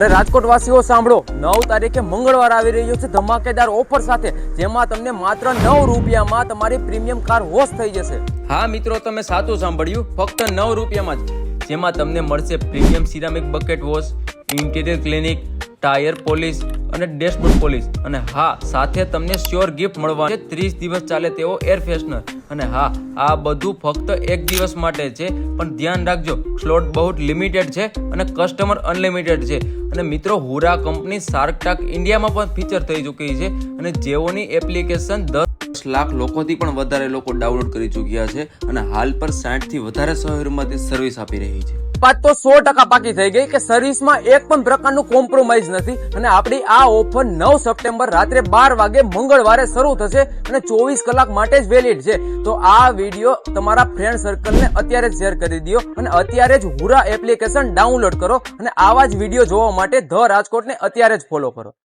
રાજકોટ વાસીઓ સાંભળો, 9 તારીખે મંગળવાર આવી રહ્યો છે ધમાકેદાર ઓફર સાથે, જેમાં તમને માત્ર 9 રૂપિયામાં તમારી પ્રીમિયમ કાર વોશ થઈ જશે. હા મિત્રો, તમે સાચું સાંભળ્યું, ફક્ત 9 રૂપિયામાં જ, જેમાં તમને મળશે premium ceramic bucket wash, interior cleaning, tyre polish અને ડેશબોર્ડ પોલિશ, અને હા, સાથે તમને શ્યોર ગિફ્ટ મળવા છે 30 દિવસ ચાલે તેવો એર ફ્રેશનર. અને હા, આ બધું ફક્ત એક દિવસ માટે છે, પણ ધ્યાન રાખજો, સ્લોટ બહુ લિમિટેડ છે અને કસ્ટમર અનલિમિટેડ છે. અને મિત્રો, હુરા કંપની શાર્ક ટેન્ક ઇન્ડિયામાં પણ ફીચર થઈ ચૂકી છે, અને જેઓની એપ્લિકેશન 10 લાખ લોકોથી પણ વધારે લોકો ડાઉનલોડ કરી ચૂક્યા છે, અને હાલ પર 60 થી વધારે શહેરોમાં તે સર્વિસ આપી રહી છે. વાત તો 100% પાકી થઈ ગઈ કે સર્વિસમાં એક પણ પ્રકારનું કોમ્પ્રોમાઇઝ નથી, અને આપણી આ ઓફર 9 સપ્ટેમ્બર રાત્રે 12 વાગે મંગળવારે શરૂ થશે અને 24 કલાક માટે જ વેલિડ છે. તો આ વિડીયો તમારા ફ્રેન્ડ સર્કલને અત્યારે જ શેર કરી દો, અને અત્યારે જ હુરા એપ્લિકેશન ડાઉનલોડ કરો, અને આવા જ વિડીયો જોવા માટે ધ રાજકોટને અત્યારે જ ફોલો કરો.